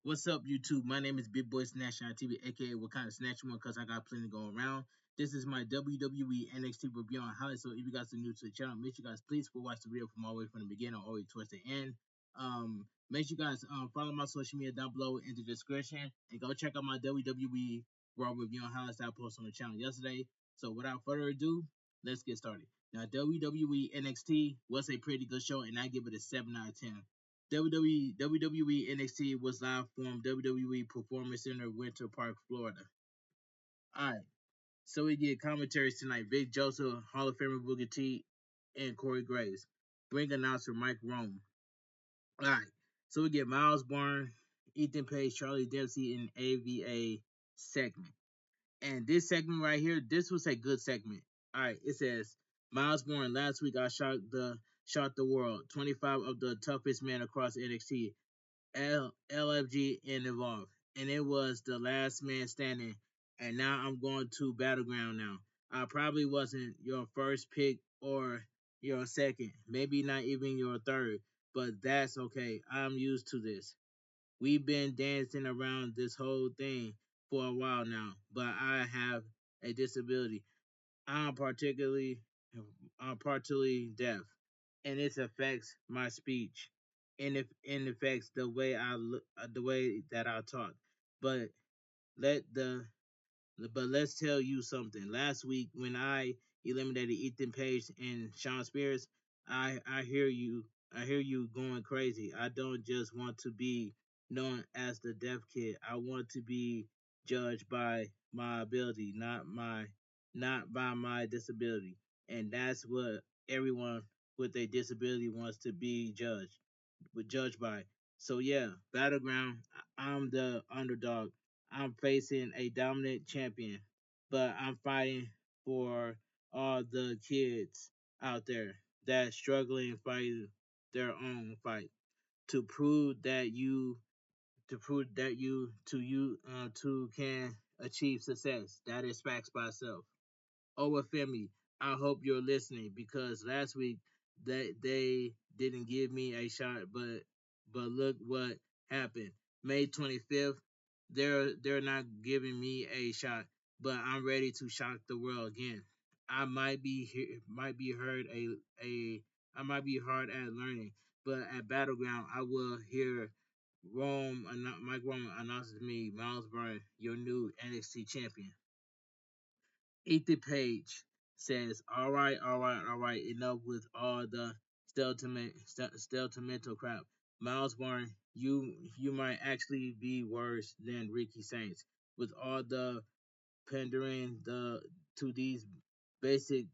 What's up, YouTube? My name is Bigboysnacksjonnytv, A.K.A. What kind of snatch one? Because I got plenty going around. This is my WWE NXT review on highlights. So if you guys are new to the channel, make sure you guys please go watch the video from all the way from the beginning all the way towards the end. Make sure you guys follow my social media down below in the description and go check out my WWE Raw review on highlights that I posted on the channel yesterday. So without further ado, let's get started. Now, WWE NXT was a pretty good show, and I give it a 7 out of 10. WWE NXT was live from WWE Performance Center, Winter Park, Florida. Alright, so we get commentaries tonight. Vic Joseph, Hall of Famer Booker T, and Corey Graves. Ring announcer Mike Rome. Alright, so we get Miles Bourne, Ethan Page, Charlie Dempsey, and AVA segment. And this segment right here, this was a good segment. Alright, it says Miles Bourne, last week I shocked the world. 25 of the toughest men across NXT. LFG and Evolve, and it was the last man standing. And now I'm going to Battleground now. I probably wasn't your first pick or your second, maybe not even your third, but that's okay. I'm used to this. We've been dancing around this whole thing for a while now, but I have a disability. I'm partially deaf, and it affects my speech, and it affects the way I look, the way that I talk. But let the but let's tell you something. Last week when I eliminated Ethan Page and Sean Spears, I hear you. I hear you going crazy. I don't just want to be known as the deaf kid. I want to be judged by my ability, not by my disability. And that's what everyone with a disability wants to be judged by. So yeah, Battleground, I'm the underdog. I'm facing a dominant champion, but I'm fighting for all the kids out there that struggling fighting their own fight to prove that you can achieve success. That is facts by itself. Over Femi, I hope you're listening because last week they didn't give me a shot, but look what happened. May 25th, they're not giving me a shot, but I'm ready to shock the world again. I might be hard a I might be hard at learning, but at Battleground I will hear Mike Rome announces me, Miles Bryant, your new NXT champion. Ethan Page says, all right, enough with all the steltomental crap. Miles Bourne, you might actually be worse than Ricky Saints with all the pandering to these basic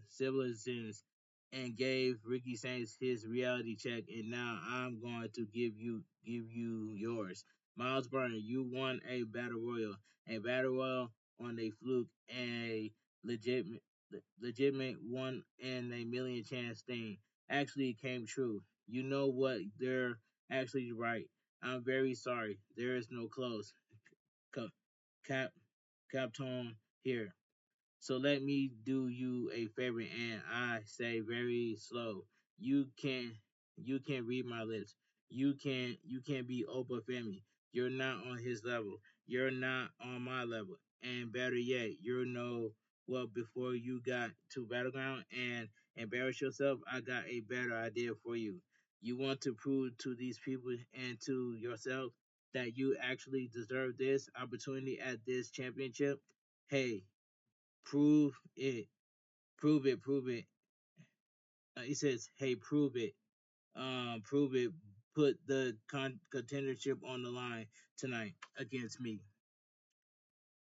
civilizations and gave Ricky Saints his reality check, and now I'm going to give you yours. Miles Bryant, you won a battle royal on a fluke, and a legitimate one in a million chance thing actually came true. You know what? They're actually right. I'm very sorry. There is no close. Cap Captone here. So let me do you a favor, and I say very slow. You can you can read my lips. You can't be Oprah Femi. You're not on his level. You're not on my level. And better yet, you know what, before you got to Battleground and embarrass yourself, I got a better idea for you. You want to prove to these people and to yourself that you actually deserve this opportunity at this championship. Hey, prove it, prove it. He says, hey, prove it. Put the contendership on the line tonight against me.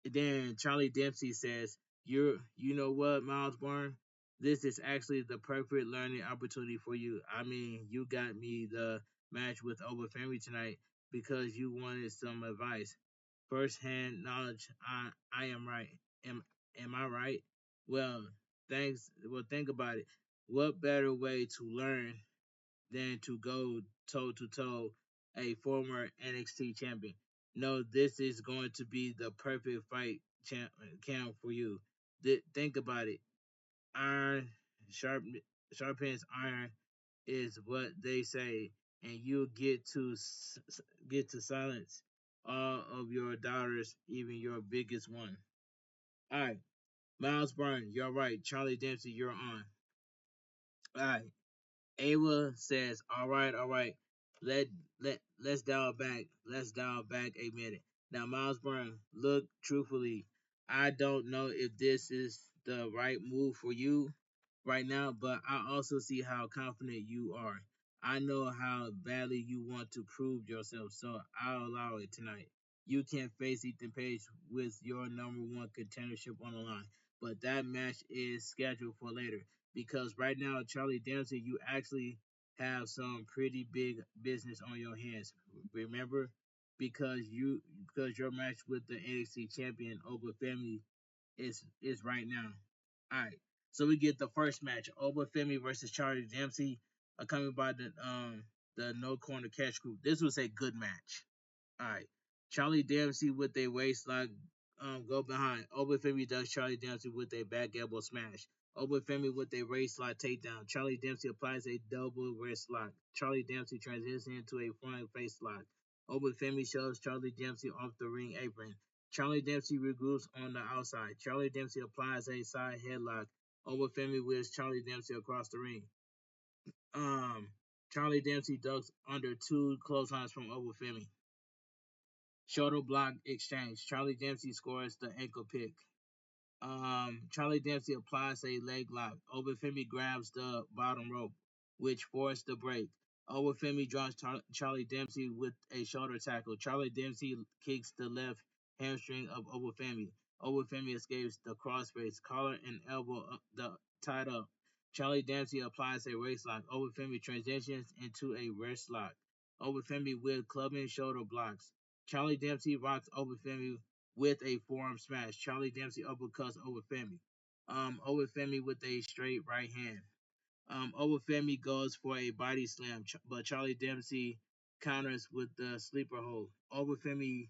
And then Charlie Dempsey says, you know what, Miles Bourne? This is actually the perfect learning opportunity for you. I mean, you got me the match with Over Family tonight because you wanted some advice. First hand knowledge, I am right. Am I right? Well, think about it. What better way to learn than to go toe to toe a former NXT champion? No, this is going to be the perfect fight camp for you. Think about it. Iron sharp sharpens iron is what they say, and you get to silence all of your doubters, even your biggest one. All right, Miles Byrne, you're right. Charlie Dempsey, you're on. All right. Ava says, all right, let let's dial back. Let's dial back a minute. Now, Miles Byrne, look truthfully, I don't know if this is the right move for you right now, but I also see how confident you are. I know how badly you want to prove yourself, so I'll allow it tonight. You can face Ethan Page with your number one contendership on the line, but that match is scheduled for later because right now, Charlie Dempsey, you actually have some pretty big business on your hands. Remember, because your match with the NXT champion Oba Femi is right now. All right, so we get the first match: Oba Femi versus Charlie Dempsey, coming by the No Corner Catch Group. This was a good match. All right. Charlie Dempsey with a waistlock go behind. Obafemi does Charlie Dempsey with a back elbow smash. Obafemi with a waistlock takedown. Charlie Dempsey applies a double wrist lock. Charlie Dempsey transitions into a front face lock. Obafemi shoves Charlie Dempsey off the ring apron. Charlie Dempsey regroups on the outside. Charlie Dempsey applies a side headlock. Obafemi whips Charlie Dempsey across the ring. Um, Charlie Dempsey ducks under two clotheslines from Obafemi. Shoulder block exchange. Charlie Dempsey scores the ankle pick. Charlie Dempsey applies a leg lock. Obafemi grabs the bottom rope, which forced the break. Obafemi drops Charlie Dempsey with a shoulder tackle. Charlie Dempsey kicks the left hamstring of Obafemi. Obafemi escapes the crossface, collar and elbow tied up. Charlie Dempsey applies a waist lock. Obafemi transitions into a wrist lock. Obafemi with clubbing shoulder blocks. Charlie Dempsey rocks Obafemi with a forearm smash. Charlie Dempsey uppercuts Obafemi. Obafemi with a straight right hand. Obafemi goes for a body slam, but Charlie Dempsey counters with the sleeper hold. Obafemi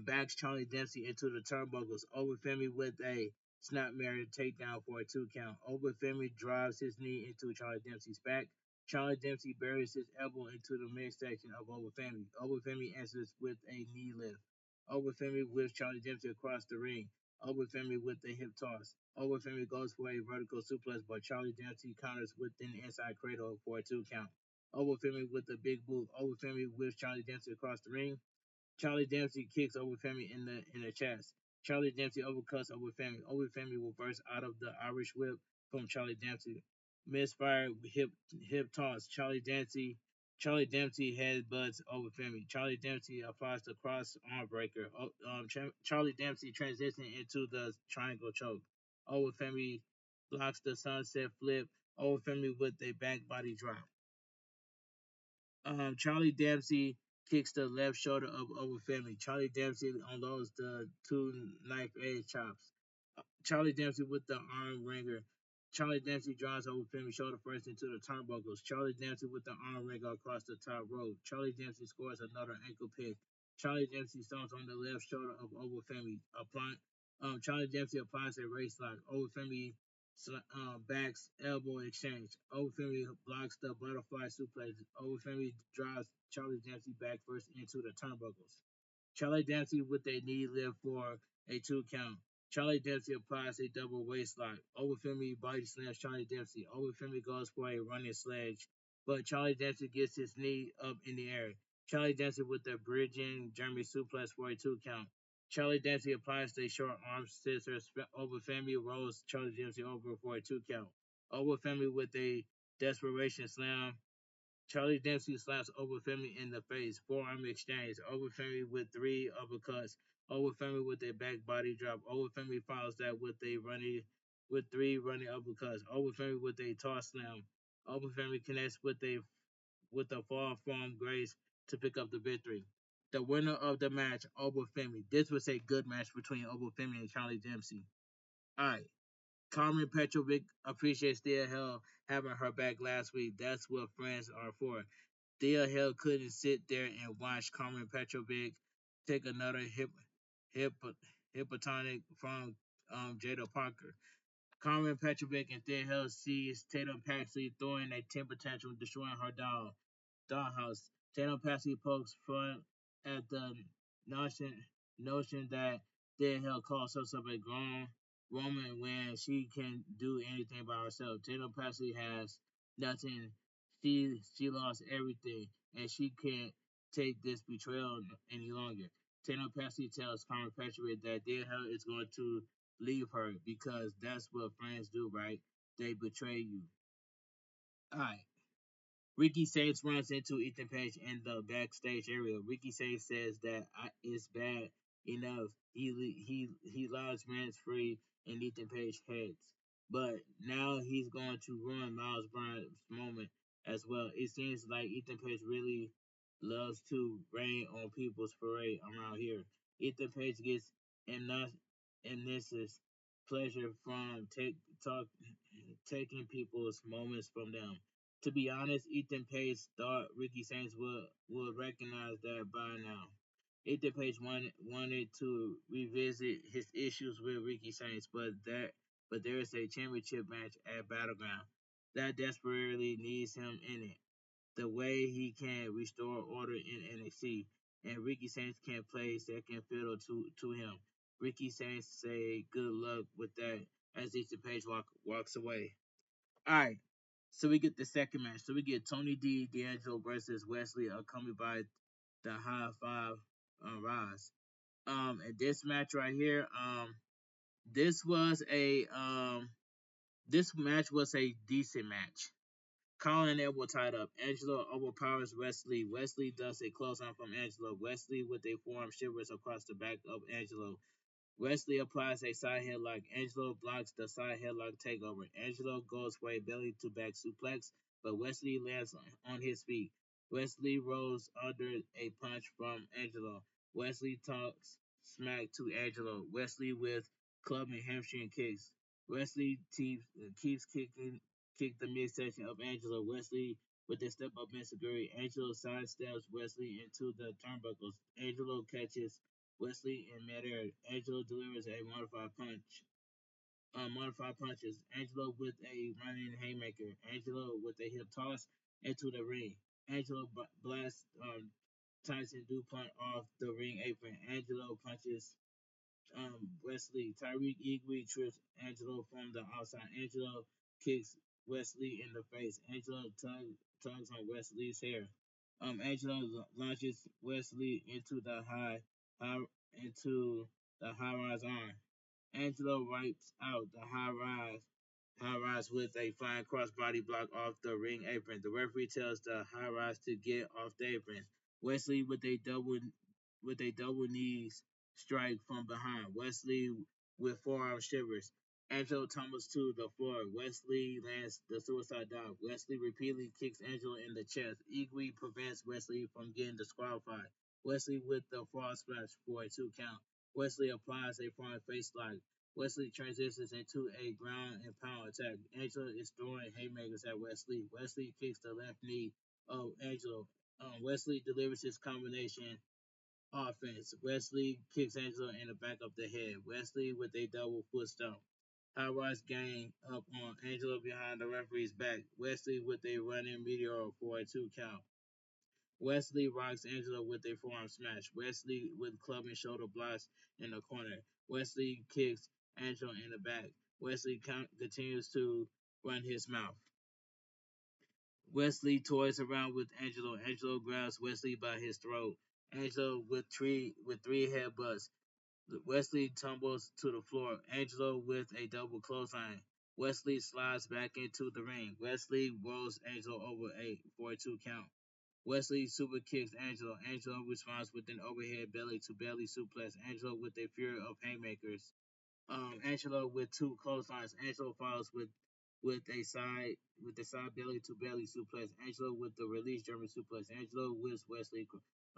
backs Charlie Dempsey into the turnbuckles. Obafemi with a snapmare takedown for a 2 count. Obafemi drives his knee into Charlie Dempsey's back. Charlie Dempsey buries his elbow into the midsection of Obafemi. Obafemi answers with a knee lift. Obafemi whips Charlie Dempsey across the ring. Obafemi with the hip toss. Obafemi goes for a vertical suplex, but Charlie Dempsey counters with an inside cradle for a 2 count. Obafemi with the big boot. Obafemi whips Charlie Dempsey across the ring. Charlie Dempsey kicks Obafemi in the chest. Charlie Dempsey overcuts Obafemi. Obafemi reverses out of the Irish whip from Charlie Dempsey. Misfire hip toss. Charlie Dempsey headbutts Obafemi. Charlie Dempsey applies the cross arm breaker. Charlie Dempsey transitions into the triangle choke. Obafemi blocks the sunset flip. Obafemi with a back body drop. Charlie Dempsey kicks the left shoulder of Obafemi. Charlie Dempsey unloads the two knife edge chops. Charlie Dempsey with the arm wringer. Charlie Dempsey drives Obafemi's shoulder first into the turnbuckles. Charlie Dempsey with the arm wringer across the top rope. Charlie Dempsey scores another ankle pick. Charlie Dempsey stomps on the left shoulder of Obafemi. Charlie Dempsey applies a race lock. Obafemi backs elbow exchange. Obafemi blocks the butterfly suplex. Obafemi drives Charlie Dempsey back first into the turnbuckles. Charlie Dempsey with a knee lift for a 2 count. Charlie Dempsey applies a double waist lock. Obafemi body slams Charlie Dempsey. Obafemi goes for a running sledge, but Charlie Dempsey gets his knee up in the air. Charlie Dempsey with the bridging German suplex for a 2 count. Charlie Dempsey applies the short arm scissors. Obafemi rolls Charlie Dempsey over for a 2 count. Obafemi with a desperation slam. Charlie Dempsey slaps Obafemi in the face. Forearm exchange. Obafemi with three uppercuts. Obafemi with a back body drop. Obafemi follows that with three running uppercuts. Obafemi with a toss slam. Obafemi connects with a fall from grace to pick up the victory. The winner of the match, Obafemi. This was a good match between Obafemi and Charlie Dempsey. Alright. Carmen Petrovic appreciates Thea Hell having her back last week. That's what friends are for. Thea Hell couldn't sit there and watch Carmen Petrovic take another hip, hippotonic from Jada Parker. Carmen Petrovic and Thea Hell sees Tatum Paxley throwing a temper tantrum, destroying her doll. dollhouse. Tatum Patsy pokes fun at the notion notion that dead hell calls herself a grown woman when she can do anything by herself. Tatum Patsy has nothing. She lost everything, and she can't take this betrayal any longer. Tatum Patsy tells Carmen Patrick that dead hell is going to leave her because that's what friends do, right? They betray you. Alright. Ricky Sage runs into Ethan Page in the backstage area. Ricky Sage says that it's bad enough. He allows Rance free and Ethan Page heads, but now he's going to ruin Miles Bryant's moment as well. It seems like Ethan Page really loves to rain on people's parade around here. Ethan Page gets enough immense pleasure from taking people's moments from them. To be honest, Ethan Page thought Ricky Saints would recognize that by now. Ethan Page wanted to revisit his issues with Ricky Saints, but there is a championship match at Battleground that desperately needs him in it. The way he can restore order in NXT, and Ricky Saints can play second fiddle to him. Ricky Saints say good luck with that as Ethan Page walks away. All right. So we get the second match. So we get Tony D, D'Angelo versus Wesley, accompanied by the High Five Rise. And this match right here, this was a this match was a decent match. Colin and Edward tied up. Angelo overpowers Wesley. Wesley does a clothesline from Angelo. Wesley with a forearm shivers across the back of Angelo. Wesley applies a side headlock. Angelo blocks the side headlock takeover. Angelo goes for a belly to back suplex, but Wesley lands on his feet. Wesley rolls under a punch from Angelo. Wesley talks smack to Angelo. Wesley with club and hamstring kicks. Wesley keeps kick the midsection of Angelo. Wesley with a step up Enzuigiri. Angelo sidesteps Wesley into the turnbuckles. Angelo catches Wesley in midair. Angelo delivers a modified punches. Angelo with a running haymaker. Angelo with a hip toss into the ring. Angelo blasts Tyson DuPont off the ring apron. Angelo punches Wesley. Tyreek Eagley trips Angelo from the outside. Angelo kicks Wesley in the face. Angelo tugs on Wesley's hair. Angelo launches Wesley high into the high rise arm. Angelo wipes out the high rise with a flying crossbody block off the ring apron. The referee tells the high rise to get off the apron. Wesley with a double knees strike from behind. Wesley with forearm shivers. Angelo tumbles to the floor. Wesley lands the suicide dive. Wesley repeatedly kicks Angelo in the chest. Eagly prevents Wesley from getting disqualified. Wesley with the frog splash for a 2 count. Wesley applies a front face lock. Wesley transitions into a ground and pound attack. Angelo is throwing haymakers at Wesley. Wesley kicks the left knee of Angelo. Wesley delivers his combination offense. Wesley kicks Angelo in the back of the head. Wesley with a double foot stomp. High Rise gang up on Angelo behind the referee's back. Wesley with a running meteor for a 2 count. Wesley rocks Angelo with a forearm smash. Wesley with club and shoulder blocks in the corner. Wesley kicks Angelo in the back. Wesley continues to run his mouth. Wesley toys around with Angelo. Angelo grabs Wesley by his throat. Angelo with three headbutts. Wesley tumbles to the floor. Angelo with a double clothesline. Wesley slides back into the ring. Wesley rolls Angelo over for a 2 count. Wesley super kicks Angelo. Angelo responds with an overhead belly to belly suplex. Angelo with a fury of haymakers. Angelo with two clotheslines. Angelo follows with a side belly to belly suplex. Angelo with the release German suplex. Angelo whips Wesley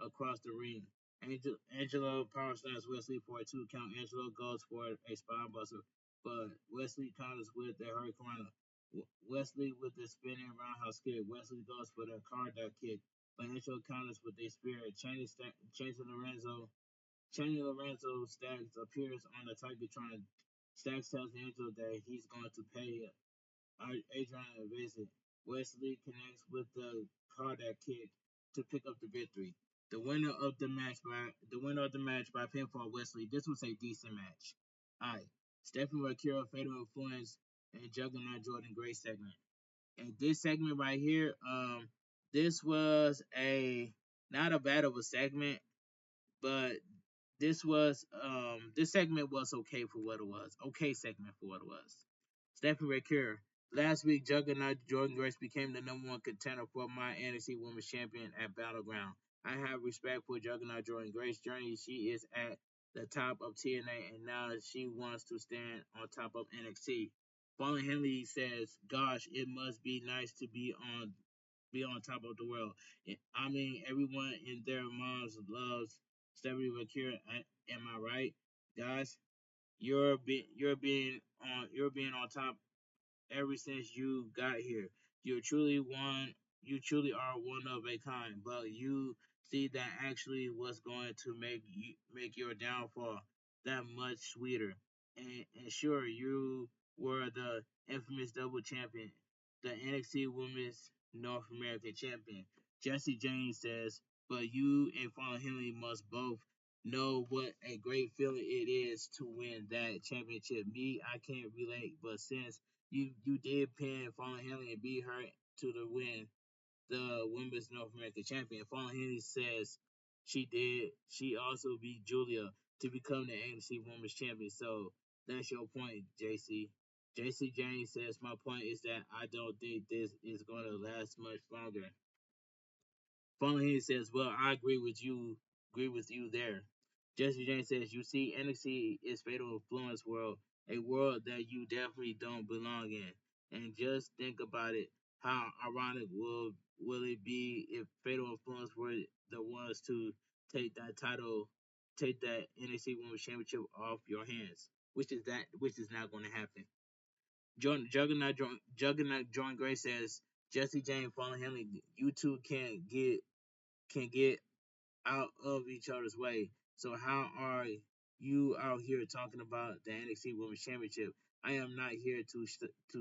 across the ring. Angelo power slams Wesley for a 2 count. Angelo goes for a spine buster, but Wesley counters with a hurricane. Wesley with the spinning roundhouse kick. Wesley goes for the cardiac kick, but Angelo counters with a spear. Channing Lorenzo Staggs appears on the Tigertron. Staggs tells Angelo that he's going to pay Adrian a visit. Wesley connects with the cardiac kick. to pick up the victory. The winner of the match by pinfall Wesley. This was a decent match. Alright. Stephanie Akira, Fatal Influence, and Juggernaut Jordan Gray segment. And this segment right here, this was a not a bad of a segment, but this segment was okay for what it was. Okay segment for what it was. Stephanie Ray Cure. Last week, Juggernaut Jordan Grace became the number one contender for my NXT Women's Champion at Battleground. I have respect for Juggernaut Jordan Grace's journey. She is at the top of TNA, and now she wants to stand on top of NXT. Fallen Henley says, "Gosh, it must be nice to be on top of the world. I mean, everyone in their moms loves Stephanie Vakira. Am I right, guys? You're being on top ever since you got here. You're truly one. You truly are one of a kind. But you see that actually what's going to make your downfall that much sweeter. And sure, you were the infamous double champion, the NXT Women's North American champion. Jesse James says, but you and Fallen Henley must both know what a great feeling it is to win that championship. Me, I can't relate, but since you did pin Fallen Henley and beat her to the win, the Women's North American champion. Fallen Henley says she did. She also beat Julia to become the NXT Women's champion. So that's your point, JC. JC James says my point is that I don't think this is going to last much longer. Fallen Henley says, well, I agree with you. Agree with you there. Jesse James says, you see, NXT is Fatal Influence world, a world that you definitely don't belong in. And just think about it. How ironic will it be if Fatal Influence were the ones to take that title, take that NXT Women's Championship off your hands, which is not going to happen. Juggernaut John Gray says, Jesse James, Fallen Henley, you two can't get out of each other's way. So how are you out here talking about the NXT Women's Championship? I am not here to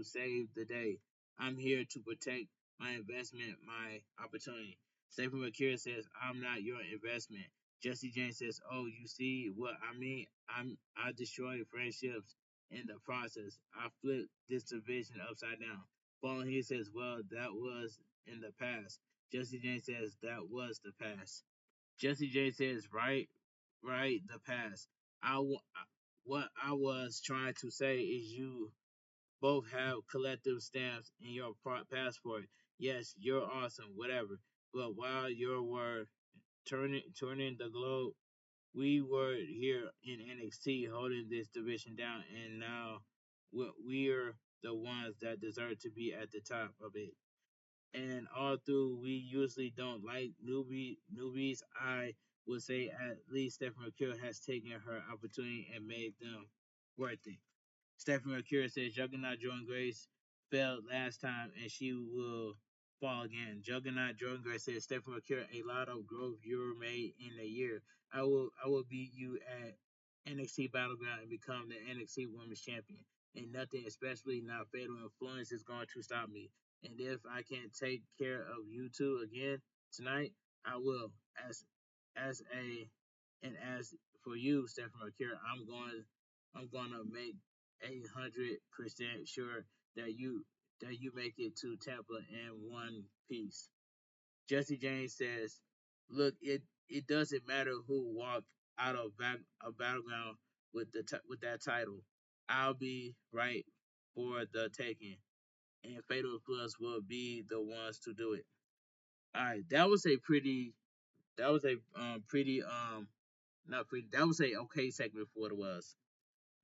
save the day. I'm here to protect my investment, my opportunity. Stephen McCure says, I'm not your investment. Jesse James says, oh, you see what I mean? I destroy friendships in the process. I flipped this division upside down. Paul he says, well, that was in the past. Jesse James says, that was the past. Jesse J says, right, the past. What I was trying to say is you both have collective stamps in your passport. Yes, you're awesome, whatever. But while you were turning the globe, we were here in NXT holding this division down, and now we're the ones that deserve to be at the top of it. And all through, we usually don't like newbies. I would say at least Stephanie Mercure has taken her opportunity and made them worth it. Stephanie Mercure says Juggernaut Jordan Grace failed last time and she will fall again. Juggernaut Jordan Grace says Stephanie Mercure, a lot of growth you made in a year. I will beat you at NXT Battleground and become the NXT Women's Champion. And nothing, especially not Fatal Influence, is going to stop me. And if I can't take care of you two again tonight, I will. As for you, Stephanie Mercure, I'm gonna make 100% sure that you make it to Tampa in one piece. Jesse James says, "Look, it doesn't matter who walked out of a battleground with that title. I'll be right for the taking, and Fatal Plus will be the ones to do it." All right, that was a pretty not pretty that was a okay segment for what it was.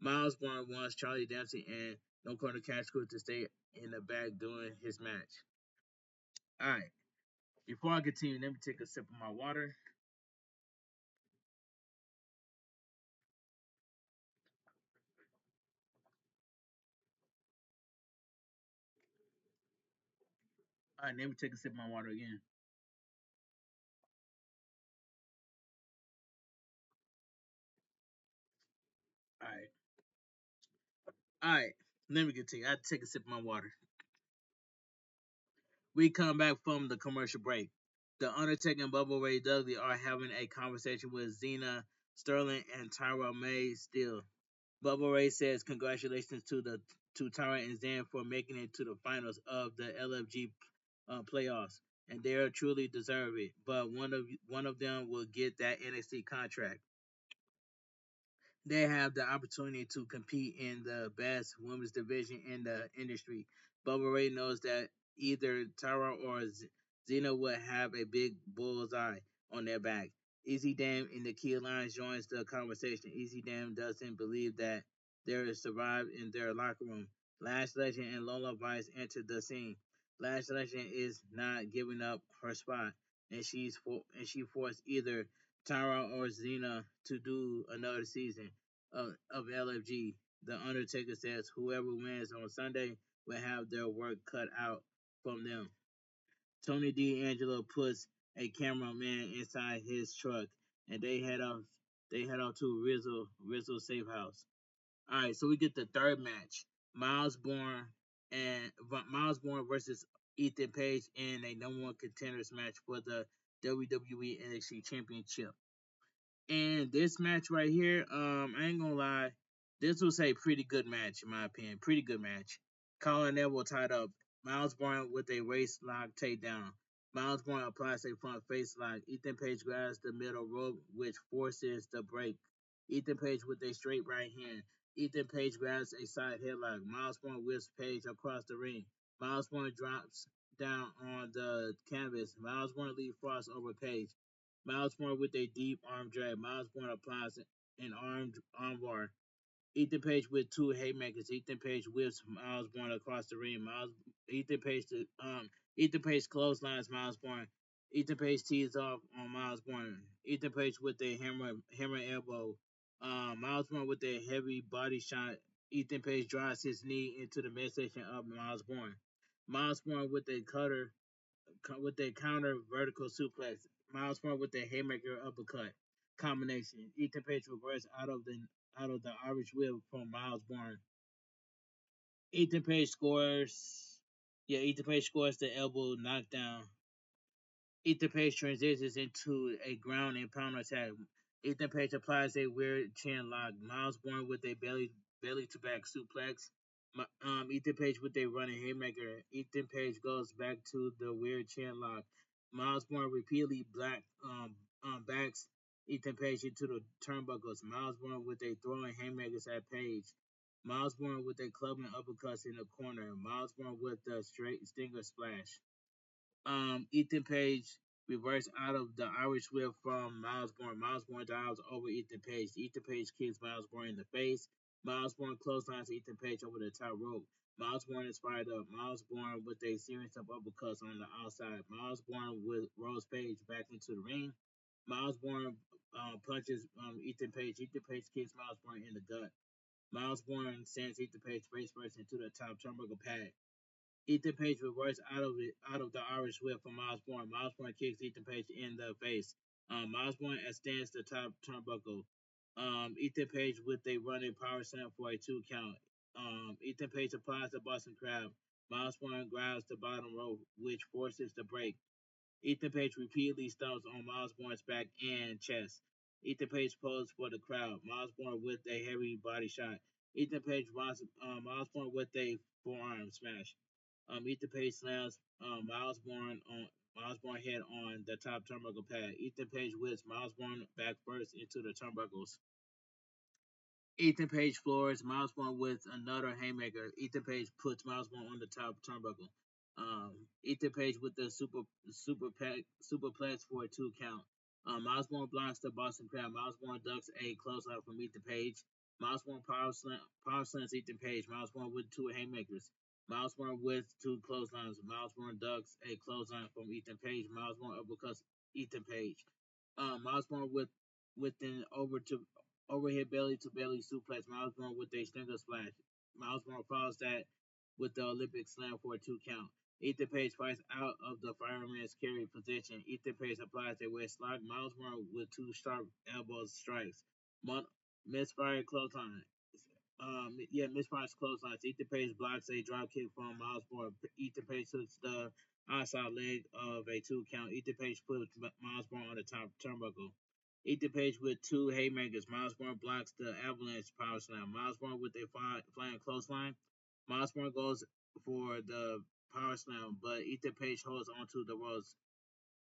Miles Born wants Charlie Dempsey and No Corner Cash Crew to stay in the back doing his match. All right, before I continue, let me take a sip of my water. All right, let me take a sip of my water again. All right, all right, let me continue. I take a sip of my water. We come back from the commercial break. The Undertaker and Bubba Ray Dudley are having a conversation with Xena Sterling and Tyra May Steele. Bubba Ray says congratulations to Tyra and Zan for making it to the finals of the LFG playoffs, and they are truly deserve it. But one of them will get that NXT contract. They have the opportunity to compete in the best women's division in the industry. Bubba Ray knows that either Tara or Xena would have a big bullseye on their back. Easy Dame in the Key Alliance joins the conversation. Easy Dame doesn't believe that there is survive in their locker room. Lash Legend and Lola Vice enter the scene. Lash Legend is not giving up her spot, and she forced either Tara or Xena to do another season of LFG. The Undertaker says whoever wins on Sunday will have their work cut out from them. Tony D'Angelo puts a cameraman inside his truck, and they head off. They head off to Rizzo safe house. All right, so we get the third match: Miles Bourne and Miles Bourne versus Ethan Page in a number one contenders match for the WWE NXT Championship. And this match right here, I ain't gonna lie, this was a pretty good match in my opinion. Pretty good match. Colin Neville tied up Miles Bourne with a waist lock takedown. Miles Bourne applies a front face lock. Ethan Page grabs the middle rope, which forces the break. Ethan Page with a straight right hand. Ethan Page grabs a side headlock. Miles Bourne whips Page across the ring. Miles Bourne drops down on the canvas. Miles Bourne leapfrogs over Page. Miles Bourne with a deep arm drag. Miles Bourne applies an arm bar. Ethan Page with two haymakers. Ethan Page whips Miles Bourne across the ring. Ethan Page Ethan Page clotheslines Miles Bourne. Ethan Page tees off on Miles Bourne. Ethan Page with a hammer elbow. Miles Bourne with a heavy body shot. Ethan Page drives his knee into the midsection of Miles Bourne. Miles Bourne with a counter vertical suplex. Miles Bourne with a haymaker uppercut combination. Ethan Page reverse out of the Irish whip from Miles Bourne. Ethan Page scores. Yeah, Ethan Page scores the elbow knockdown. Ethan Page transitions into a ground and pound attack. Ethan Page applies a weird chin lock. Miles Bourne with a belly to back suplex. Ethan Page with a running haymaker. Ethan Page goes back to the weird chin lock. Miles Bourne repeatedly backs Ethan Page into the turnbuckles. Miles Bourne with a throwing haymakers at Page. Miles Bourne with a clubbing uppercuts in the corner. Miles Bourne with the straight stinger splash. Ethan Page reversed out of the Irish whip from Miles Bourne. Miles Bourne dives over Ethan Page. Ethan Page kicks Miles Bourne in the face. Miles Bourne clotheslines Ethan Page over the top rope. Miles Bourne is fired up. Miles Bourne with a series of uppercuts on the outside. Miles Bourne with Rose Page back into the ring. Miles Bourne punches Ethan Page. Ethan Page kicks Miles Bourne in the gut. Miles Bourne sends Ethan Page face first into the top turnbuckle pad. Ethan Page reverses out of the Irish whip from Miles Bourne. Miles Bourne kicks Ethan Page in the face. Miles Bourne extends the top turnbuckle. Ethan Page with a running power slam for a 2 count. Ethan Page applies the Boston Crab. Miles Bourne grabs the bottom rope, which forces the break. Ethan Page repeatedly stomps on Miles Bourne's back and chest. Ethan Page poses for the crowd. Miles Bourne with a heavy body shot. Ethan Page Miles Bourne with a forearm smash. Ethan Page slams Miles Bourne head on the top turnbuckle pad. Ethan Page whips Miles Bourne back first into the turnbuckles. Ethan Page floors Miles Bourne with another haymaker. Ethan Page puts Miles Bourne on the top turnbuckle. Ethan Page with the superplex for a 2 count. Miles Bourne blocks the Boston Crab. Miles Bourne ducks a closeout from Ethan Page. Miles Bourne power slams Ethan Page. Miles Bourne with two haymakers. Miles Bourne with two clotheslines. Miles Bourne ducks a clothesline from Ethan Page. Miles Bourne uppercuts Ethan Page. Miles Bourne with an overhead belly to belly suplex. Miles Bourne with a stinger splash. Miles Bourne follows that with the Olympic slam for a 2 count. Ethan Page fights out of the fireman's carry position. Ethan Page applies a waist lock. Miles Bourne with two sharp elbow strikes. Misfired clothesline. Misfired clotheslines. Ethan Page blocks a drop kick from Miles Bourne. Ethan Page hooks the outside leg of a 2 count. Ethan Page puts Miles Born on the top turnbuckle. Ethan Page with 2 haymakers. Miles Born blocks the avalanche power slam. Miles Born with a flying clothesline. Miles Born goes for the power slam, but Ethan Page holds onto the ropes.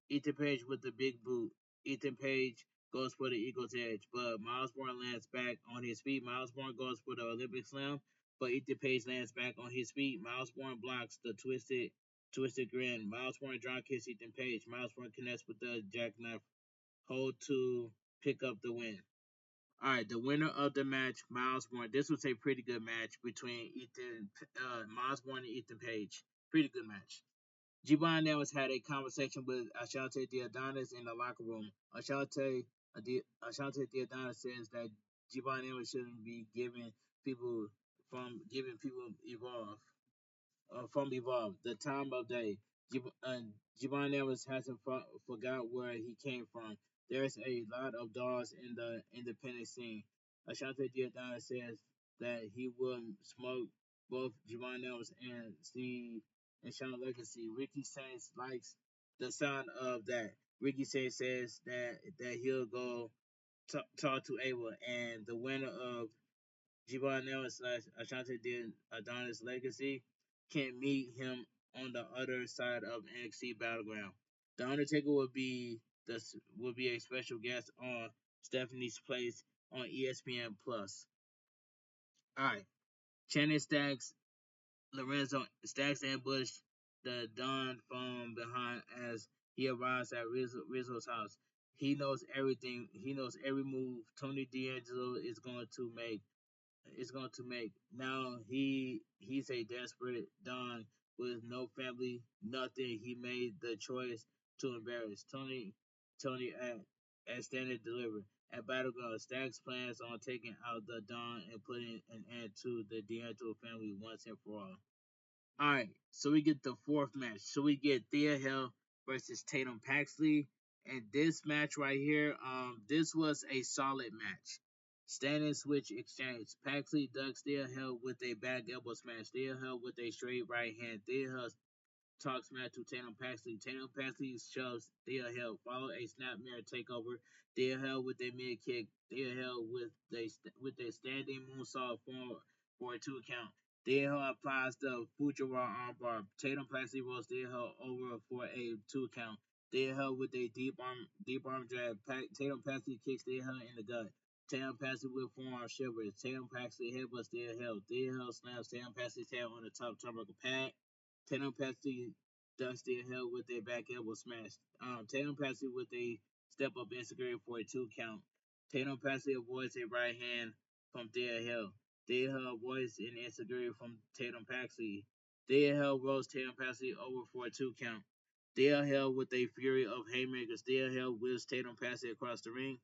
Ethan Page with the big boot. Ethan Page goes for the Eagle's Edge, but Miles Born lands back on his feet. Miles Born goes for the Olympic Slam, but Ethan Page lands back on his feet. Miles Born blocks the twisted grin. Miles Born drop kicks Ethan Page. Miles Born connects with the jackknife hold to pick up the win. All right, the winner of the match, Miles Born. This was a pretty good match between Miles Born and Ethan Page. Pretty good match. Giovanni Evans had a conversation with Ashante Theodonis in the locker room. Ashante Theodonis says that Giovanni Evans shouldn't be giving people from Evolve the time of day. Giovanni Evans hasn't forgot where he came from. There's a lot of dogs in the independent scene. Ashante Theodonis says that he will smoke both Giovanni Evans and Sean Legacy. Ricky Sainz likes the sound of that. Ricky Sainz says that he'll go talk to Ava, and the winner of Giovanni Evans slash Ashante Adonis Legacy can meet him on the other side of NXT Battleground. The Undertaker will be a special guest on Stephanie's Place on ESPN Plus. All right, Channing Lorenzo Stacks ambush the Don from behind as he arrives at Rizzo's house. He knows everything. He knows every move Tony D'Angelo is going to make. Now he's a desperate Don with no family, nothing. He made the choice to embarrass Tony at standard delivery. At Battleground, Stacks plans on taking out the Don and putting an end to the D'Angelo family once and for all. Alright, so we get the fourth match. So we get Thea Hill versus Tatum Paxley. And this match right here, this was a solid match. Standing switch exchange. Paxley ducks Thea Hill with a back elbow smash. Thea Hill with a straight right hand. Thea Hill talks smack to Tatum Paxley. Tatum Paxley shoves Thea Hill. Follow a snap mirror takeover. Thea Hill with a mid kick. Thea Hill with a standing moonsault for a 2 count. Thea Hill applies the Fujiwara armbar. Tatum Paxley rolls Thea Hill over for a 2 count. Thea Hill with a deep arm drag. Tatum Paxley kicks Thea Hill in the gut. Tatum Paxley with forearm shivers. Tatum Paxley headbutts Thea Hill. Thea Hill slams Tatum Paxley's head on the top turnbuckle pad. Tatum Paxley Dusty Hill with a back elbow smash. Tatum Paxley with a step up insecurity for a 2 count. Tatum Paxley avoids a right hand from Thea Hill. Thea Hill avoids an insecurity from Tatum Paxley. Thea Hill rolls Tatum Paxley over for a 2 count. Thea Hill with a fury of haymakers. Thea Hill whips Tatum Paxley across the ring.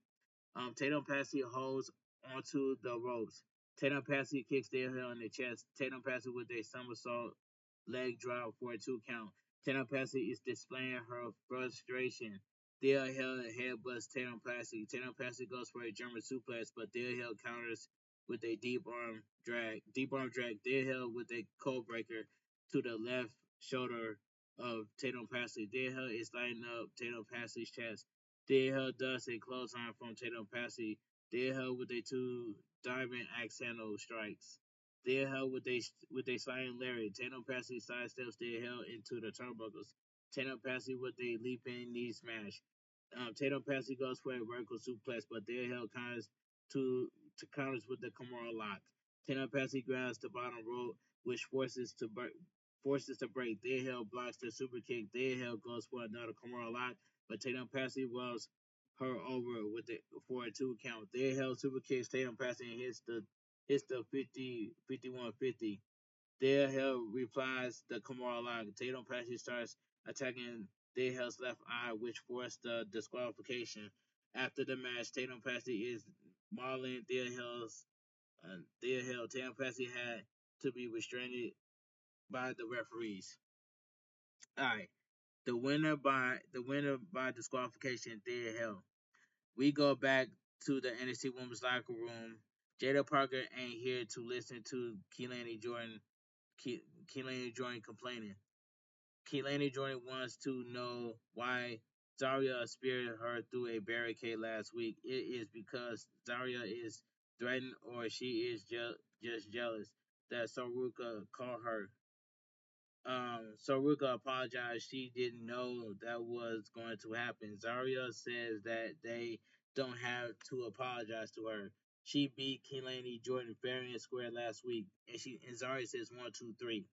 Tatum Paxley holds onto the ropes. Tatum Paxley kicks Thea Hill in the chest. Tatum Paxley with a somersault leg drop for a 2 count. Tatum Paxley is displaying her frustration. Thea Hill headbutts Tatum Paxley. Tatum Paxley goes for a German suplex, but Thea Hill counters with a deep arm drag. Thea Hill with a cold breaker to the left shoulder of Tatum Paxley. Thea Hill is lighting up Tatum Paxley's chest. Thea Hill does a clothesline from Tatum Paxley. Thea Hill with a 2 diving axe handle strikes. Thea Hill with a sliding lariat. Tatum Paxley sidesteps Thea Hill into the turnbuckles. Tatum Paxley with a leaping knee smash. Tatum Paxley goes for a vertical suplex, but Thea Hill counters with the Kimura lock. Tatum Paxley grabs the bottom rope, which forces to break. Thea Hill blocks the super kick. Thea Hill goes for another Kimura lock, but Tatum Paxley rolls her over for a 2 count. Thea Hill super kicks Tatum Paxley and hits the 51-50. Thea Hill replies the Kimura lock. Tatum Paxley starts attacking Thea Hill's left eye, which forced the disqualification. After the match, Tatum Paxley is mauling Thea Hill. Tatum Paxley had to be restrained by the referees. All right, the winner by disqualification, Thea Hill. We go back to the NXT Women's Locker Room. Jada Parker ain't here to listen to Keelaney Jordan complaining. Keelaney Jordan wants to know why Zarya speared her through a barricade last week. It is because Zarya is threatened or she is just jealous that Saruka called her. Saruka apologized. She didn't know that was going to happen. Zarya says that they don't have to apologize to her. She beat Keelaney Jordan fair and square last week, and Zarya says 1, 2, 3.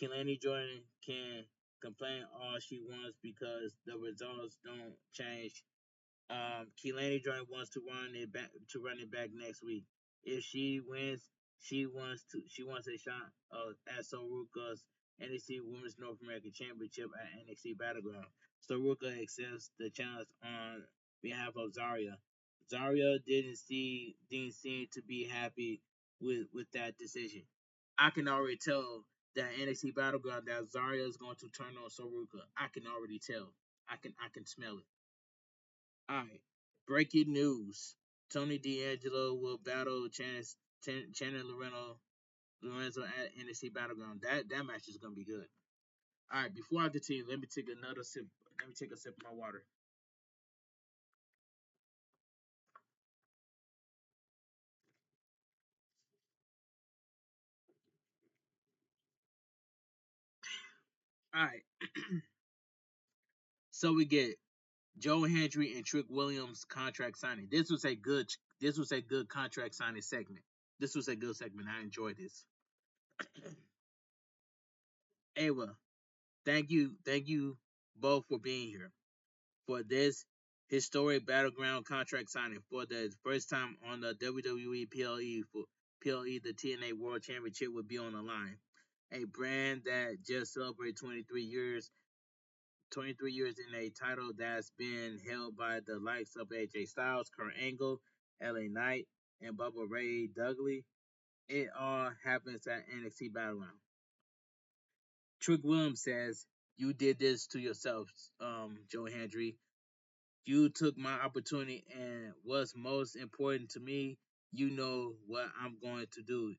Keelaney Jordan can complain all she wants because the results don't change. Keelaney Jordan wants run it back next week. If she wins, she wants a shot at Soruka's NXT Women's North American Championship at NXT Battleground. Soruka accepts the challenge on behalf of Zarya. Zarya didn't seem to be happy with that decision. I can already tell that NXT Battleground that Zarya is going to turn on Soruka. I can already tell. I can smell it. All right. Breaking news: Tony D'Angelo will battle Channing Lorenzo at NXT Battleground. That match is gonna be good. All right. Before I continue, let me take another sip. Let me take a sip of my water. All right. So we get Joe Hendry and Trick Williams contract signing. This was a good contract signing segment. This was a good segment. I enjoyed this. Ava, thank you both for being here for this historic battleground contract signing for the first time on the WWE PLE. For PLE, the TNA World Championship would be on the line. A brand that just celebrated 23 years in a title that's been held by the likes of AJ Styles, Kurt Angle, LA Knight, and Bubba Ray Dudley. It all happens at NXT Battleground. Trick Williams says, "You did this to yourself, Joe Hendry. You took my opportunity, and what's most important to me, you know what I'm going to do.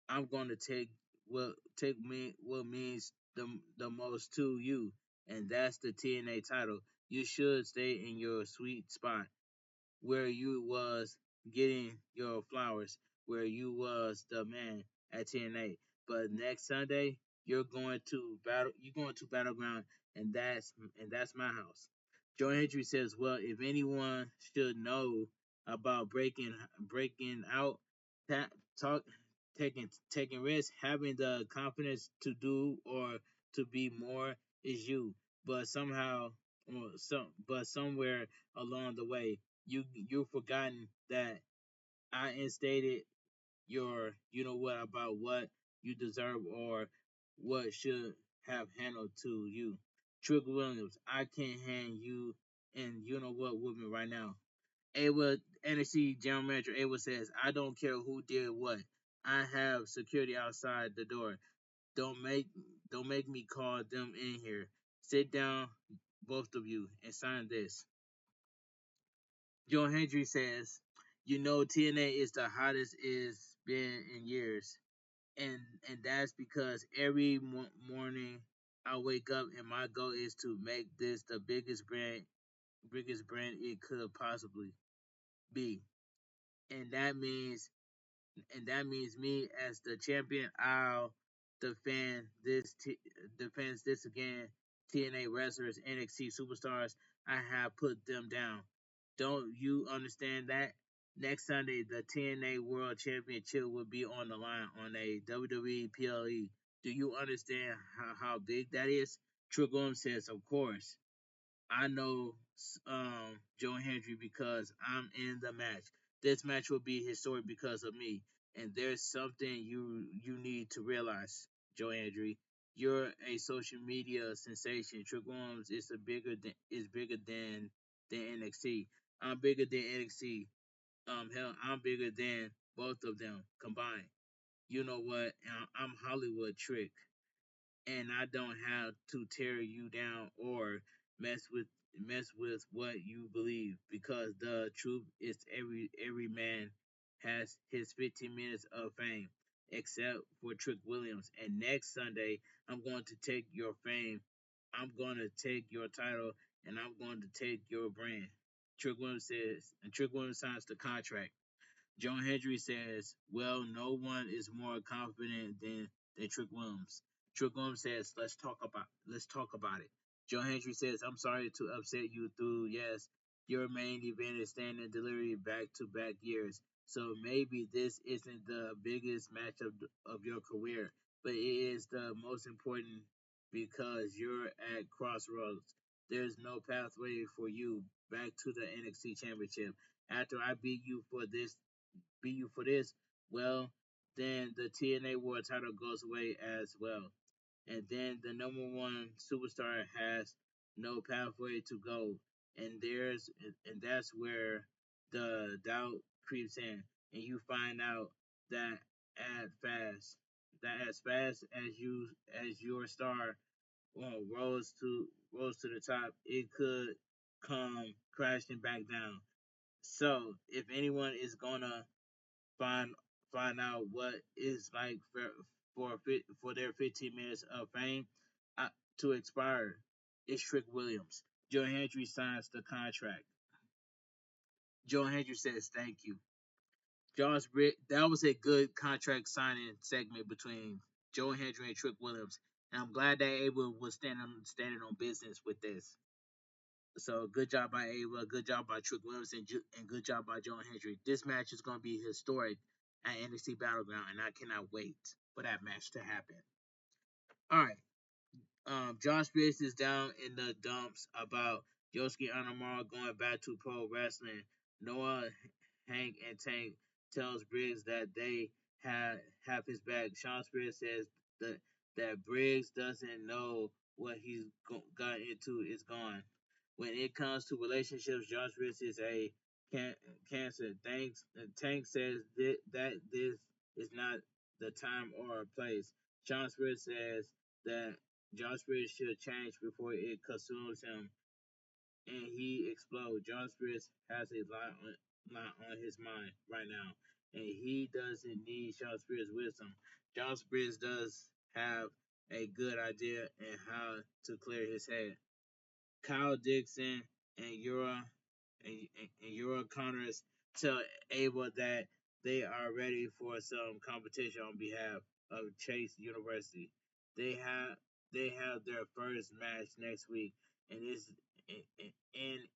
I'm going to take what means the most to you, and that's the TNA title. You should stay in your sweet spot where you was getting your flowers, where you was the man at TNA. But next Sunday, you're going to Battleground, and that's my house." Joe Hendry says, "Well, if anyone should know about breaking out, ta- talk, taking risks, having the confidence to do or to be more is you. But somehow, but somewhere along the way, you've forgotten that I instated your you know what about what you deserve or what should have handled to you. Trick Williams, I can't hand you and you know what with me right now." Ava NXT General Manager Ava says, "I don't care who did what. I have security outside the door. Don't make don't make me call them in here. Sit down, both of you, and sign this." Joe Hendry says, "You know TNA is the hottest it's been in years, and that's because every morning I wake up and my goal is to make this the biggest brand it could possibly be, and that means me as the champion. I'll defend defends this again. TNA wrestlers, NXT superstars. I have put them down. Don't you understand that? Next Sunday, the TNA World Championship will be on the line on a WWE PLE. Do you understand how big that is?" Trick says, "Of course. I know Joe Hendry because I'm in the match. This match will be historic because of me. And there's something you need to realize, Joe Hendry. You're a social media sensation. Trick Williams is bigger than NXT. I'm bigger than NXT. Hell, I'm bigger than both of them combined. You know what? I'm Hollywood Trick, and I don't have to tear you down or mess with mess with what you believe because the truth is every man has his 15 minutes of fame except for Trick Williams, and next Sunday I'm going to take your fame I'm going to take your title and I'm going to take your brand. Trick Williams says, and Trick Williams signs the contract. Joe Hendry says, well, no one is more confident than Trick Williams. Trick Williams says, let's talk about it. Joe Hendry says, I'm sorry to upset you through, yes, your main event is standing delivery back to back years. So maybe this isn't the biggest match of your career, but it is the most important because you're at crossroads. There's no pathway for you back to the NXT championship. After I beat you for this, well, then the TNA World title goes away as well. And then the number one superstar has no pathway to go. And that's where the doubt creeps in. And you find out that at fast as fast as your star rose to the top, it could come crashing back down. So if anyone is gonna find find out what it's like for their 15 minutes of fame uh, to expire. It's Trick Williams. Joe Hendry signs the contract. Joe Hendry says thank you. Josh Britt, that was a good contract signing segment between Joe Hendry and Trick Williams. And I'm glad that Ava was standing on business with this. So good job by Ava, good job by Trick Williams, and good job by Joe Hendry. This match is going to be historic at NXT Battleground, and I cannot wait for that match to happen. All right, Josh Briggs is down in the dumps about Yosuke Anamara going back to pro wrestling. Noah, Hank, and Tank tells Briggs that they have his back. Sean Spears says that Briggs doesn't know what he's got into is gone. When it comes to relationships, Josh Briggs is a cancer. Tank says that this is not the time or a place. Sean Spears says that Josh Bridges should change before it consumes him and he explodes. Josh Bridges has a lot on his mind right now, and he doesn't need Josh Bridges' wisdom. Josh Bridges does have a good idea and how to clear his head. Kyle Dixon and Euro Connors tell Ava that they are ready for some competition on behalf of Chase University. They have their first match next week, and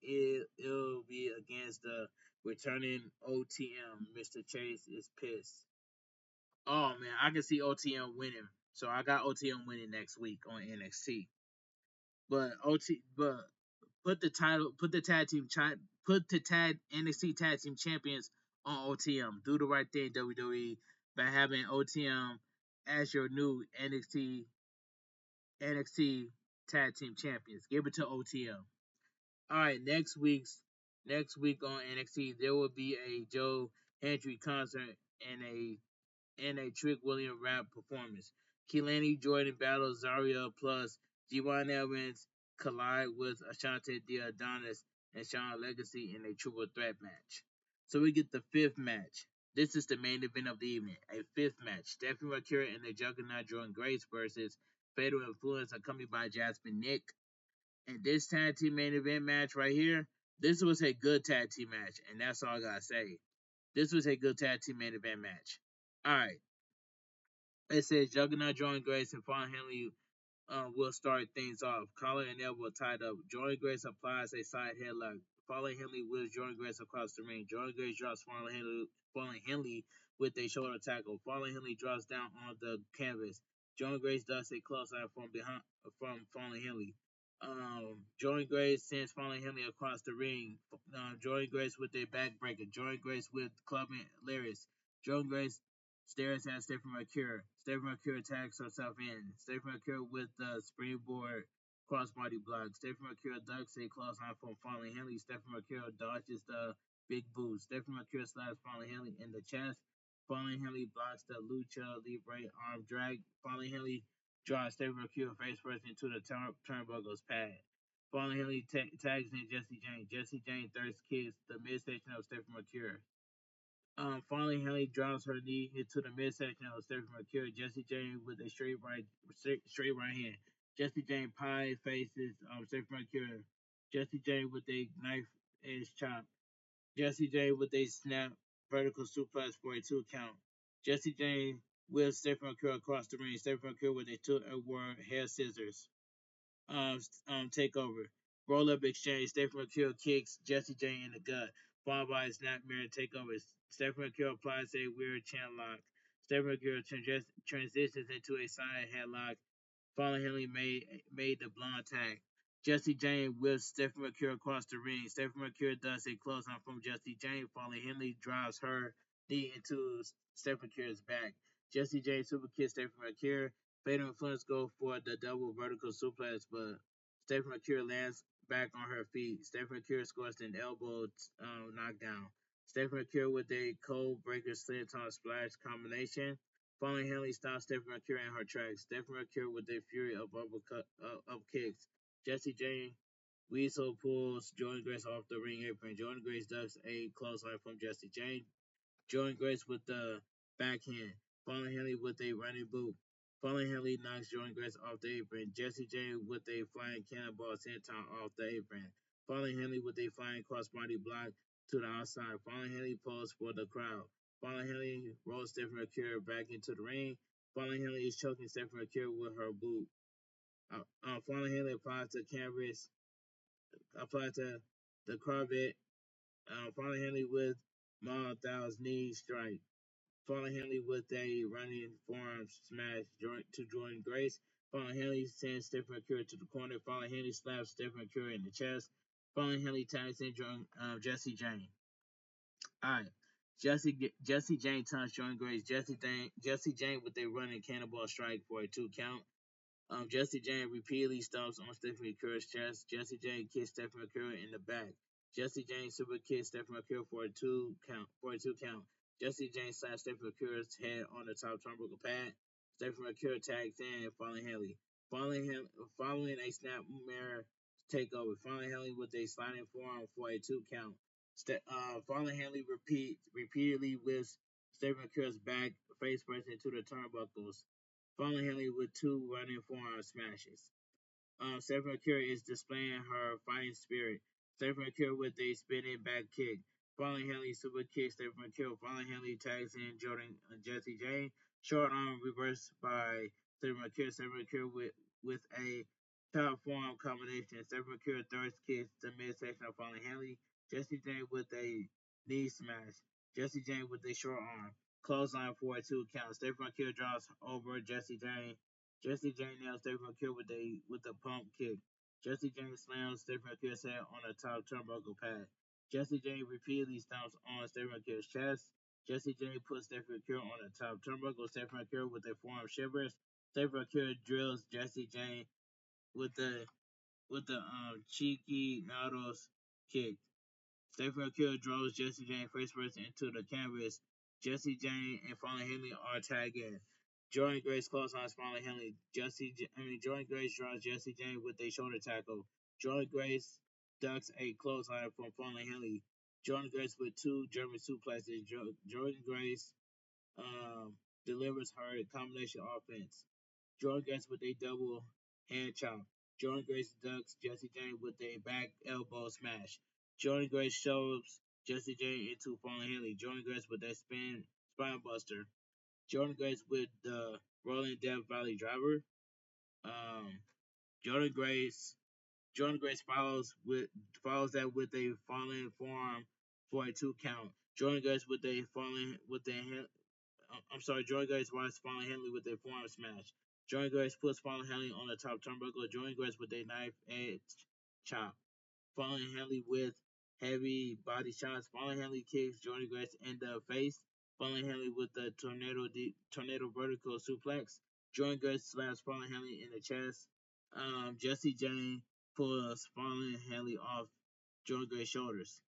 it'll be against the returning OTM. Mr. Chase is pissed. Oh man, I can see OTM winning. So I got OTM winning next week on NXT. But put the title, put the tag NXT tag team champions on OTM. Do the right thing, WWE, by having OTM as your new NXT tag team champions. Give it to OTM. All right, next week on NXT there will be a Joe Hendry concert and a Trick William rap performance. Keelani Jordan battles Zaria plus G1 Evans collide with Ashante the Adonis and Sean Legacy in a triple threat match. So we get the fifth match. This is the main event of the evening. A fifth match. Stephanie Mercury and the Juggernaut Jordan Grace versus Fatal Influence accompanied by Jasmine Nick. And this tag team main event match right here, this was a good tag team match, and that's all I gotta say. This was a good tag team main event match. All right. It says Juggernaut Jordan Grace and Fawn Henley will start things off. Collar and elbow tied up. Jordan Grace applies a side headlock. Fallen Henley wheels Jordan Grace across the ring. Jordan Grace drops Fallen Henley with a shoulder tackle. Fallen Henley drops down on the canvas. Jordan Grace does a clothesline from Fallen Henley. Jordan Grace sends Fallen Henley across the ring. Jordan Grace with a backbreaker. Jordan Grace with clubbing lyrics. Jordan Grace stares at Stephanie Mercury. Stephanie Mercury tags herself in. Stephanie Mercury with the springboard crossbody block. Stephanie Mercury ducks a clothesline from Fallen Henley. Stephanie Mercury dodges the big boot. Stephanie Mercury slaps Fallen Henley in the chest. Fallen Henley blocks the Lucha Libre arm drag. Fallen Henley drives Stephanie Mercury face first into the turnbuckle's pad. Fallen Henley tags in Jesse Jane. Jesse Jane thirst kicks the midsection of Stephanie Mercury. Finally, Henley drops her knee into the midsection of Stephanie Mercury. Jesse James with a straight right hand. Jesse Jane Pie faces Stephanie McCure. Jesse Jane with a knife edge chop. Jesse Jane with a snap vertical suplex for a 2 count. Jesse Jane with Stephanie McCure across the ring. Stephanie McCure with a 2-word hair scissors. Takeover. Roll up exchange. Stephanie McCure kicks Jesse Jane in the gut. Followed by a snapmare takeover. Stephanie McCure applies a weird chin lock. Stephanie McCure transitions into a side headlock. Fallon Henley made the blonde tag. Jesse Jane whips Stephanie McCure across the ring. Stephanie McCure does a clothesline from Jesse Jane. Fallon Henley drives her knee into Stephanie McCure's back. Jesse Jane super kicks Stephanie McCure. Fatal Influence go for the double vertical suplex, but Stephanie McCure lands back on her feet. Stephanie McCure scores an elbow knockdown. Stephanie McCure with a cold breaker slam splash combination. Fallon Henley stops Stephanie McCure in her tracks. Stephanie McCure with a fury of uppercut up kicks. Jesse Jane Weasel pulls Jordan Grace off the ring apron. Jordan Grace ducks a clothesline from Jesse Jane. Jordan Grace with the backhand. Fallon Henley with a running boot. Fallon Henley knocks Jordan Grace off the apron. Jesse Jane with a flying cannonball senton off the apron. Fallon Henley with a flying crossbody block to the outside. Fallon Henley pulls for the crowd. Fallon Henley rolls Stephanie McCure back into the ring. Fallon Henley is choking Stephanie McCure with her boot. Fallon Henley applies the canvas, applies the Corvette. Fallon Henley with Thou's knee strike. Fallon Henley with a running forearm smash to Jordan Grace. Fallon Henley sends Stephanie McCure to the corner. Fallon Henley slaps Stephanie McCure in the chest. Fallon Henley tags in Jesse Jane. Alright. Jesse Jane taunts Jordan Grace. Jesse Jane with a running cannonball strike for a 2 count. Jesse Jane repeatedly stomps on Stephanie McCure's chest. Jesse Jane kicks Stephanie McCure in the back. Jesse Jane super kicks Stephanie McCure for a 2 count. Jesse Jane slaps Stephanie McCure's head on the top turnbuckle pad. Stephanie McCure tags in Fallon Henley. Following a snap mirror takeover. Fallon Henley with a sliding forearm for a 2 count. Fallon Henley repeatedly whips Stephanie McCure's back face first into the turnbuckles. Fallon Henley with 2 running forearm smashes. Stephanie McCure is displaying her fighting spirit. Stephanie McCure with a spinning back kick. Fallon Henley super kicks Stephanie McCure. Fallon Henley tags in Jesse Jane. Short arm reversed by Stephanie McCure. Stephanie McCure with a top forearm combination. Stephanie McCure third kicks the midsection of Fallon Henley. Jesse Jane with a knee smash. Jesse Jane with a short arm. Clothesline for a 2 count. Stephanie McCure draws over Jesse Jane. Jesse Jane nails Stephanie McCure with a pump kick. Jesse Jane slams Stephanie McCure's head on the top turnbuckle pad. Jesse Jane repeatedly stomps on Stephanie McCure's chest. Jesse Jane puts Stephanie McCure on the top turnbuckle. Stephanie McCure with a forearm shivers. Stephanie McCure drills Jesse Jane with the cheeky Nautilus kick. Stephanie McCure draws Jesse Jane face first into the canvas. Jesse Jane and Fallon Henley are tagging. Jordan Grace clotheslines Fallon Henley. Jordan Grace draws Jesse Jane with a shoulder tackle. Jordan Grace ducks a clothesline from Fallon Henley. Jordan Grace with 2 German suplexes. Jordan Grace delivers her combination offense. Jordan Grace with a double hand chop. Jordan Grace ducks Jesse Jane with a back elbow smash. Jordan Grace shoves Jesse Jane into Fallon Henley. Jordan Grace with that spine buster. Jordan Grace with the rolling Death Valley driver. Um, Jordan Grace follows that with a falling forearm for a 2 count. Jordan Grace with a Jordan Grace rides Fallon Henley with a forearm smash. Jordan Grace puts Fallon Henley on the top turnbuckle. Jordan Grace with a knife edge chop. Fallon Henley with heavy body shots. Fallon Henley kicks Jordan Grace in the face. Fallon Henley with the tornado vertical suplex. Jordan Grace slaps Fallon Henley in the chest. Jesse Jane pulls Fallon Henley off Jordan Grace's shoulders.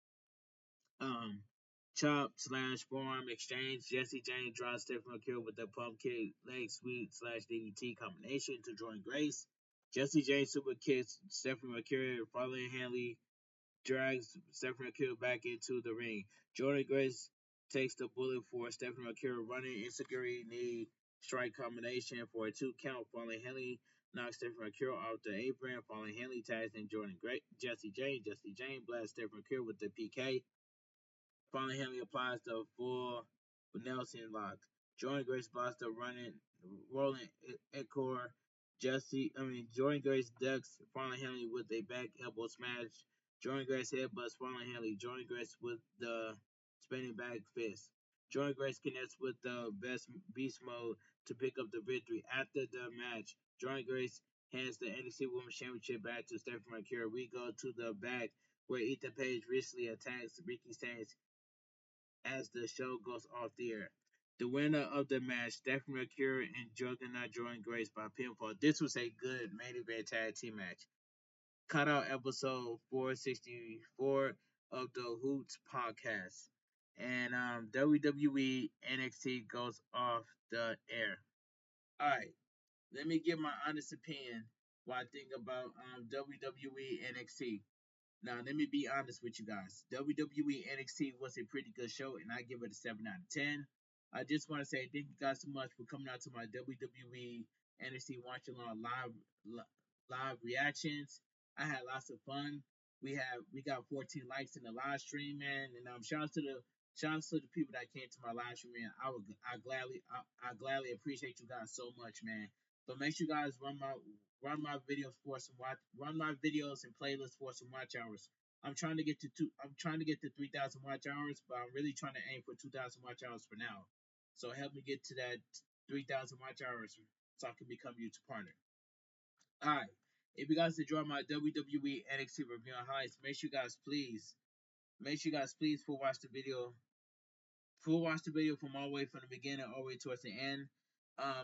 Chop / forearm exchange. Jesse Jane draws Stephanie McCure with the pump kick, leg sweep / DDT combination to Jordan Grace. Jesse Jane super kicks Stephanie McCure. Fallon Henley drags Stephanie McCure back into the ring. Jordan Grace takes the bullet for Stephanie McCure, running insecurity knee strike combination for a 2 count. Fallon Henley knocks Stephen Mercure off the apron. Following Henley tags in Jordan Great, Jesse Jane. Jesse Jane blasts Stephen Mercure with the PK. Finally, Henley applies the full Nelson lock. Jordan Grace blocks the rolling Encore. Jordan Grace ducks Farland Henley with a back elbow smash. Jordan Grace headbutts Farland Henley. Jordan Grace with the spinning back fist. Jordan Grace connects with the best beast mode to pick up the victory. After the match, Jordan Grace hands the NXT Women's Championship back to Stephanie Mercury. We go to the back where Ethan Page recently attacks Ricky Stanks as the show goes off the air. The winner of the match, Stephanie Mercury and Juggernaut Jordan Grace by pinfall. This was a good main event tag team match. Cut out episode 464 of the Hoots podcast. And WWE NXT goes off the air. Alright, let me give my honest opinion what I think about WWE NXT. Now, let me be honest with you guys. WWE NXT was a pretty good show, and I give it a 7 out of 10. I just want to say thank you guys so much for coming out to my WWE NXT Watch Along live reactions. I had lots of fun. We got 14 likes in the live stream, man, and shout out to the people that came to my live stream, man. I gladly appreciate you guys so much, man. But make sure you guys run my videos for some run my videos and playlists for some watch hours. I'm trying to get to 3,000 watch hours, but I'm really trying to aim for 2,000 watch hours for now. So help me get to that 3,000 watch hours so I can become a YouTube partner. All right. If you guys enjoy my WWE NXT review and highlights, make sure you guys please full watch the video from all the way from the beginning all the way towards the end.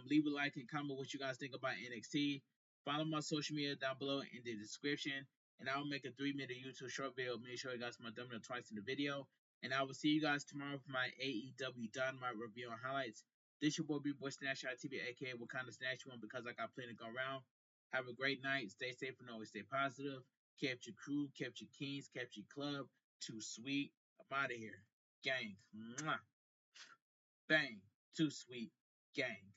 Leave a like and comment what you guys think about NXT. Follow my social media down below in the description. And I will make a 3-minute YouTube short video. Make sure you guys my thumbnail twice in the video. And I will see you guys tomorrow for my AEW Dynamite review and highlights. This your boy Bigboysnacksjonnytv, A.K.A. What kind of snatch you want because I got plenty to go around. Have a great night. Stay safe and always stay positive. Kept your crew, kept your kings, kept your club. Too sweet. I'm out of here. Gang. Mwah. Bang. Too sweet. Gang.